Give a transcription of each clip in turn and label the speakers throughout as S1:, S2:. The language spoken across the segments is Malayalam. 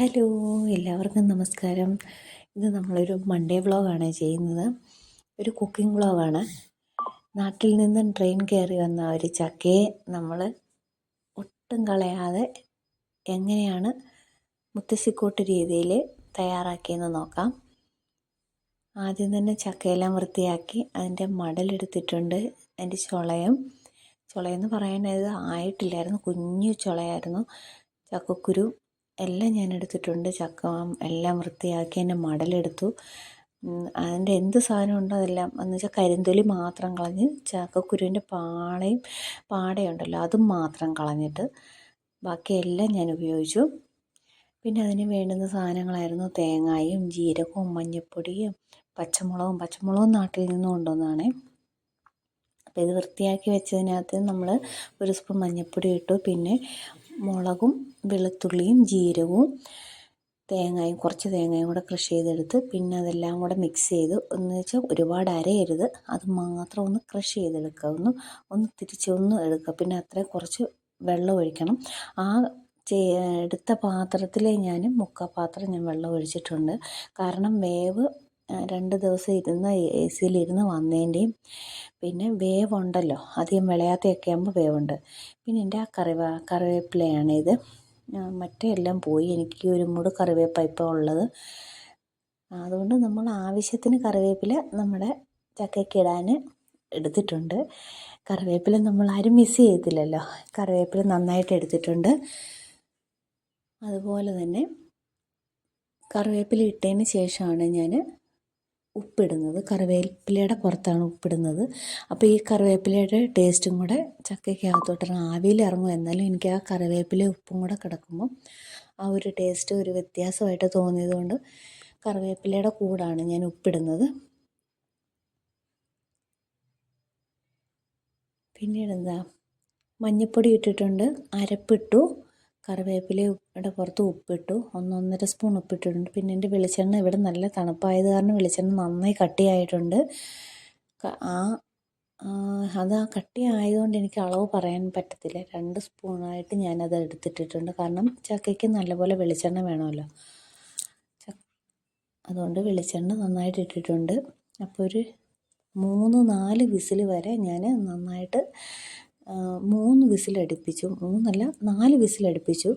S1: ഹലോ, എല്ലാവർക്കും നമസ്കാരം. ഇത് നമ്മളൊരു മൺഡേ വ്ളോഗാണ് ചെയ്യുന്നത്. ഒരു കുക്കിംഗ് വ്ളോഗാണ്. നാട്ടിൽ നിന്നും ട്രെയിൻ കയറി വന്ന ഒരു ചക്കയെ നമ്മൾ ഒട്ടും കളയാതെ എങ്ങനെയാണ് മുത്തശ്ശിക്കൂട്ട് രീതിയിൽ തയ്യാറാക്കിയെന്ന് നോക്കാം. ആദ്യം തന്നെ ചക്കയെല്ലാം വൃത്തിയാക്കി അതിൻ്റെ മടലെടുത്തിട്ടുണ്ട്. അതിൻ്റെ ചുളയെന്ന് പറയാനത് ആയിട്ടില്ലായിരുന്നു, കുഞ്ഞു ചുളയായിരുന്നു. ചക്കക്കുരു എല്ലാം ഞാൻ എടുത്തിട്ടുണ്ട്. ചക്ക എല്ലാം വൃത്തിയാക്കി അതിൻ്റെ മടലെടുത്തു. അതിൻ്റെ എന്ത് സാധനം ഉണ്ടോ അതെല്ലാം എന്ന് വെച്ചാൽ കരിന്തൊലി മാത്രം കളഞ്ഞ് ചക്കക്കുരുവിൻ്റെ പാടയുണ്ടല്ലോ അതും മാത്രം കളഞ്ഞിട്ട് ബാക്കിയെല്ലാം ഞാൻ ഉപയോഗിച്ചു. പിന്നെ അതിന് വേണ്ടുന്ന സാധനങ്ങളായിരുന്നു തേങ്ങയും ജീരകവും മഞ്ഞൾപ്പൊടിയും പച്ചമുളകും നാട്ടിൽ നിന്ന് കൊണ്ടുവന്നതാണ്. അപ്പോൾ ഇത് വൃത്തിയാക്കി വെച്ചതിനകത്ത് നമ്മൾ ഒരു സ്പൂൺ മഞ്ഞൾപ്പൊടി ഇട്ടു. പിന്നെ മുളകും വെളുത്തുള്ളിയും ജീരകവും കുറച്ച് തേങ്ങയും കൂടെ ക്രഷ് ചെയ്തെടുത്ത് പിന്നെ അതെല്ലാം കൂടെ മിക്സ് ചെയ്ത് എന്ന് വെച്ചാൽ ഒരുപാട് അരയരുത്, അത് മാത്രം ഒന്ന് ക്രഷ് ചെയ്തെടുക്കുക, ഒന്ന് തിരിച്ചൊന്ന് എടുക്കുക. പിന്നെ അത്രയും കുറച്ച് വെള്ളം ഒഴിക്കണം. ആ എടുത്ത പാത്രത്തിൽ ഞാൻ മുക്കാൽ ഞാൻ വെള്ളം ഒഴിച്ചിട്ടുണ്ട്. കാരണം വേവ് 2 ദിവസം എ സിയിലിരുന്ന് വന്നതിൻ്റെയും പിന്നെ വേവുണ്ടല്ലോ, അധികം വിളയാത്തയൊക്കെ ആകുമ്പോൾ വേവുണ്ട്. പിന്നെ എൻ്റെ കറിവേപ്പിലയാണ് ഇത്. മറ്റേ എല്ലാം പോയി, എനിക്ക് ഒരു മൂട് കറിവേപ്പ ഇപ്പോൾ ഉള്ളത്. അതുകൊണ്ട് നമ്മൾ ആവശ്യത്തിന് കറിവേപ്പില നമ്മുടെ ചക്കയ്ക്ക് ഇടാൻ എടുത്തിട്ടുണ്ട്. കറിവേപ്പില നമ്മൾ ആരും മിസ് ചെയ്യത്തില്ലല്ലോ, കറിവേപ്പില നന്നായിട്ട് എടുത്തിട്ടുണ്ട്. അതുപോലെ തന്നെ കറിവേപ്പില ഇട്ടതിന് ശേഷമാണ് ഞാൻ ഉപ്പിടുന്നത്. കറിവേപ്പിലയുടെ പുറത്താണ് ഉപ്പിടുന്നത്. അപ്പോൾ ഈ കറിവേപ്പിലയുടെ ടേസ്റ്റും കൂടെ ചക്കയ്ക്കകത്തോട്ട് ആവിയിൽ ഇറങ്ങും. എന്നാലും എനിക്ക് ആ കറിവേപ്പില ഉപ്പും കൂടെ കിടക്കുമ്പോൾ ആ ഒരു ടേസ്റ്റ് ഒരു വ്യത്യാസമായിട്ട് തോന്നിയതുകൊണ്ട് കറിവേപ്പിലയുടെ കൂടാണ് ഞാൻ ഉപ്പിടുന്നത്. പിന്നീട് മഞ്ഞൾപ്പൊടി ഇട്ടിട്ടുണ്ട്, അരപ്പിട്ടു, കറിവേപ്പിലയുടെ പുറത്ത് ഉപ്പിട്ടു, 1-1.5 സ്പൂൺ ഉപ്പിട്ടിട്ടുണ്ട്. പിന്നെ എൻ്റെ വെളിച്ചെണ്ണ ഇവിടെ നല്ല തണുപ്പായത് കാരണം വെളിച്ചെണ്ണ നന്നായി കട്ടിയായിട്ടുണ്ട്. അത് ആ കട്ടിയായതുകൊണ്ട് എനിക്ക് അളവ് പറയാൻ പറ്റത്തില്ല. 2 സ്പൂണായിട്ട് ഞാനത് എടുത്തിട്ടിട്ടുണ്ട്. കാരണം ചക്കയ്ക്ക് നല്ലപോലെ വെളിച്ചെണ്ണ വേണമല്ലോ, അതുകൊണ്ട് വെളിച്ചെണ്ണ നന്നായിട്ട് ഇട്ടിട്ടുണ്ട്. അപ്പോൾ ഒരു 3-4 വിസിൽ വരെ ഞാൻ നന്നായിട്ട് 3 വിസിലടുപ്പിച്ചു. 3 അല്ല 4 വിസിലടുപ്പിച്ചു.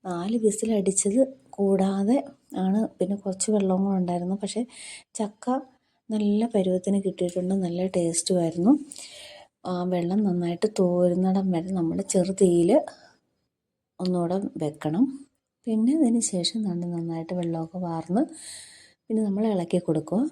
S1: 4 വിസിലടിച്ചത് കൂടാതെ ആണ്, പിന്നെ കുറച്ച് വെള്ളവും കൂടെ ഉണ്ടായിരുന്നു. പക്ഷേ ചക്ക നല്ല പരുവത്തിന് കിട്ടിയിട്ടുണ്ട്, നല്ല ടേസ്റ്റുമായിരുന്നു. വെള്ളം നന്നായിട്ട് തോരുന്നിടം വരെ നമ്മൾ ചെറുതീയിൽ ഒന്നുകൂടെ വെക്കണം. പിന്നെ അതിന് ശേഷം നന്നായിട്ട് വെള്ളമൊക്കെ വാർന്ന് പിന്നെ നമ്മൾ ഇളക്കി കൊടുക്കുക.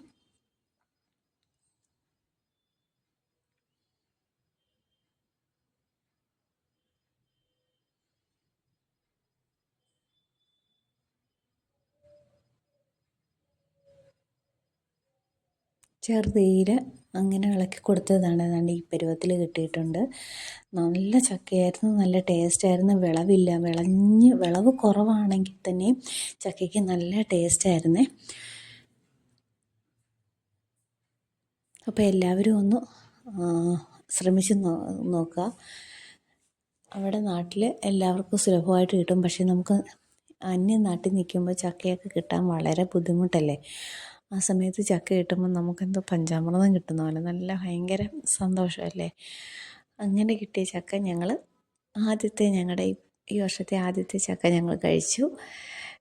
S1: ചെറുതീയിൽ അങ്ങനെ ഇളക്കി കൊടുത്തതാണ്. ഏതാണ്ട് ഈ പരുവത്തിൽ കിട്ടിയിട്ടുണ്ട്. നല്ല ചക്കയായിരുന്നു, നല്ല ടേസ്റ്റായിരുന്നു. വിളവ് കുറവാണെങ്കിൽ തന്നെയും ചക്കയ്ക്ക് നല്ല ടേസ്റ്റായിരുന്നേ. അപ്പോൾ എല്ലാവരും ഒന്ന് ശ്രമിച്ച് നോക്കുക. അവിടെ നാട്ടിൽ എല്ലാവർക്കും സുലഭമായിട്ട് കിട്ടും. പക്ഷേ നമുക്ക് അന്യ നാട്ടിൽ നിൽക്കുമ്പോൾ ചക്കയൊക്കെ കിട്ടാൻ വളരെ ബുദ്ധിമുട്ടല്ലേ. ആ സമയത്ത് ചക്ക കിട്ടുമ്പോൾ നമുക്കെന്തോ പഞ്ചാമൃതം കിട്ടുന്ന പോലെ നല്ല ഭയങ്കര സന്തോഷമല്ലേ. അങ്ങനെ കിട്ടിയ ചക്ക ഞങ്ങളുടെ ഈ വർഷത്തെ ആദ്യത്തെ ചക്ക ഞങ്ങൾ കഴിച്ചു.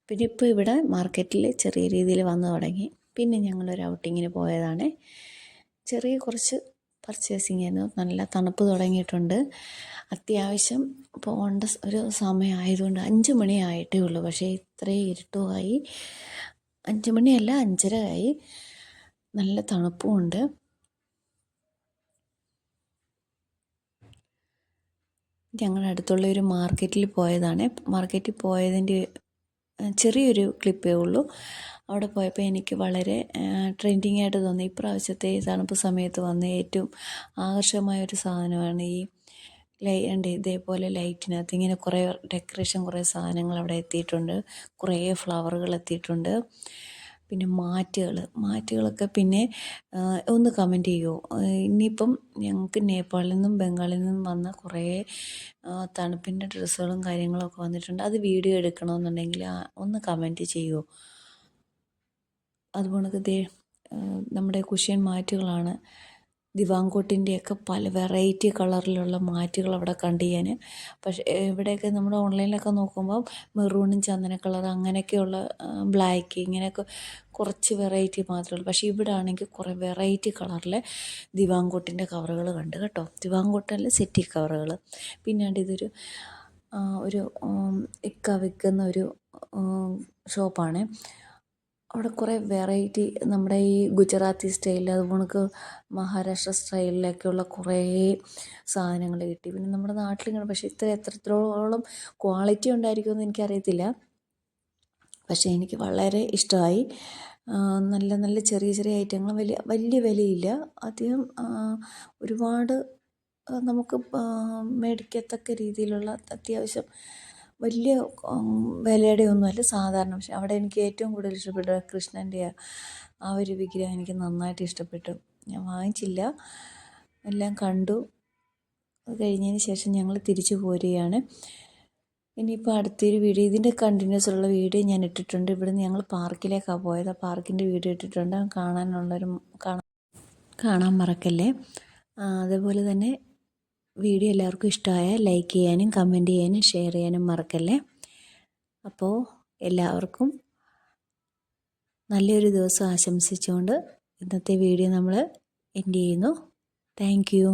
S1: പിന്നെ ഇപ്പോൾ ഇവിടെ മാർക്കറ്റിൽ ചെറിയ രീതിയിൽ വന്നു തുടങ്ങി. പിന്നെ ഞങ്ങളൊരു ഔട്ടിങ്ങിന് പോയതാണ്. ചെറിയ കുറച്ച് പർച്ചേസിങ് ആയിരുന്നു. നല്ല തണുപ്പ് തുടങ്ങിയിട്ടുണ്ട്. അത്യാവശ്യം പോകേണ്ട ഒരു സമയമായതുകൊണ്ട് 5 മണി ആയിട്ടേ ഉള്ളൂ. പക്ഷേ ഇത്രയും ഇരുട്ടുമായി. 5 മണിയല്ല, 5:30 ആയി. നല്ല തണുപ്പുമുണ്ട്. ഞങ്ങളടുത്തുള്ള ഒരു മാർക്കറ്റിൽ പോയതാണ്. മാർക്കറ്റിൽ പോയതിൻ്റെ ചെറിയൊരു ക്ലിപ്പേ ഉള്ളൂ. അവിടെ പോയപ്പോൾ എനിക്ക് വളരെ ട്രെൻഡിങ് ആയിട്ട് തോന്നി. ഇപ്രാവശ്യത്തെ തണുപ്പ് സമയത്ത് വന്ന ഏറ്റവും ആകർഷകമായൊരു സാധനമാണ് ഈ ഇതേപോലെ ലൈറ്റിനകത്ത് ഇങ്ങനെ കുറേ ഡെക്കറേഷൻ, കുറേ സാധനങ്ങൾ അവിടെ എത്തിയിട്ടുണ്ട്. കുറേ ഫ്ലവറുകൾ എത്തിയിട്ടുണ്ട്. പിന്നെ മാറ്റുകളൊക്കെ പിന്നെ ഒന്ന് കമൻറ്റ് ചെയ്യുമോ? ഇനിയിപ്പം ഞങ്ങൾക്ക് നേപ്പാളിൽ നിന്നും ബംഗാളിൽ നിന്നും വന്ന കുറേ തണുപ്പിൻ്റെ ഡ്രസ്സുകളും കാര്യങ്ങളൊക്കെ വന്നിട്ടുണ്ട്. അത് വീഡിയോ എടുക്കണമെന്നുണ്ടെങ്കിൽ ഒന്ന് കമൻറ്റ് ചെയ്യുമോ? അതുപോലെ ദേ നമ്മുടെ കുഷ്യൻ മാറ്റുകളാണ്. ദിവാങ്കോട്ടിൻ്റെയൊക്കെ പല വെറൈറ്റി കളറിലുള്ള മാറ്റുകൾ അവിടെ കണ്ട് ഞാൻ. പക്ഷേ ഇവിടെയൊക്കെ നമ്മുടെ ഓൺലൈനിലൊക്കെ നോക്കുമ്പോൾ മെറൂണും ചന്ദന കളർ അങ്ങനെയൊക്കെയുള്ള ബ്ലാക്ക് ഇങ്ങനെയൊക്കെ കുറച്ച് വെറൈറ്റി മാത്രമേ ഉള്ളൂ. പക്ഷേ ഇവിടെ ആണെങ്കിൽ കുറേ വെറൈറ്റി കളറിലെ ദിവാങ്കോട്ടിൻ്റെ കവറുകൾ കണ്ട് കേട്ടോ. ദിവാങ്കോട്ടല്ല സെറ്റി കവറുകൾ. പിന്നാണ്ട് ഇതൊരു ഒരു ഇക്ക വിൽക്കുന്ന ഒരു ഷോപ്പാണ്. അവിടെ കുറേ വെറൈറ്റി നമ്മുടെ ഈ ഗുജറാത്തി സ്റ്റൈലിൽ അതുപോലെ മഹാരാഷ്ട്ര സ്റ്റൈലിലൊക്കെയുള്ള കുറേ സാധനങ്ങൾ കിട്ടി. പിന്നെ നമ്മുടെ നാട്ടിലിങ്ങനെ പക്ഷേ എത്രത്തോളം ക്വാളിറ്റി ഉണ്ടായിരിക്കുമെന്ന് എനിക്കറിയത്തില്ല. പക്ഷേ എനിക്ക് വളരെ ഇഷ്ടമായി. നല്ല നല്ല ചെറിയ ചെറിയ ഐറ്റങ്ങൾ വലിയ വിലയില്ല. അധികം ഒരുപാട് നമുക്ക് മേടിക്കത്തക്ക രീതിയിലുള്ള അത്യാവശ്യം വലിയ വിലയുടെ ഒന്നുമല്ല, സാധാരണ. പക്ഷെ അവിടെ എനിക്ക് ഏറ്റവും കൂടുതൽ ഇഷ്ടപ്പെട്ട കൃഷ്ണൻ്റെ ആ ഒരു വിഗ്രഹം എനിക്ക് നന്നായിട്ട് ഇഷ്ടപ്പെട്ടു. ഞാൻ വാങ്ങിച്ചില്ല, എല്ലാം കണ്ടു. അത് കഴിഞ്ഞതിന് ശേഷം ഞങ്ങൾ തിരിച്ചു പോരുകയാണ്. ഇനിയിപ്പോൾ അടുത്തൊരു വീഡിയോ, ഇതിൻ്റെ കണ്ടിന്യൂസ് ഉള്ള വീഡിയോ ഞാൻ ഇട്ടിട്ടുണ്ട്. ഇവിടുന്ന് ഞങ്ങൾ പാർക്കിലേക്കാണ് പോയത്. ആ പാർക്കിൻ്റെ വീഡിയോ ഇട്ടിട്ടുണ്ട്. കാണാൻ മറക്കല്ലേ. അതേപോലെ തന്നെ വീഡിയോ എല്ലാവർക്കും ഇഷ്ടമായാൽ ലൈക്ക് ചെയ്യാനും കമൻറ്റ് ചെയ്യാനും ഷെയർ ചെയ്യാനും മറക്കല്ലേ. അപ്പോൾ എല്ലാവർക്കും നല്ലൊരു ദിവസം ആശംസിച്ചുകൊണ്ട് ഇന്നത്തെ വീഡിയോ നമ്മൾ എൻഡ് ചെയ്യുന്നു. Thank you.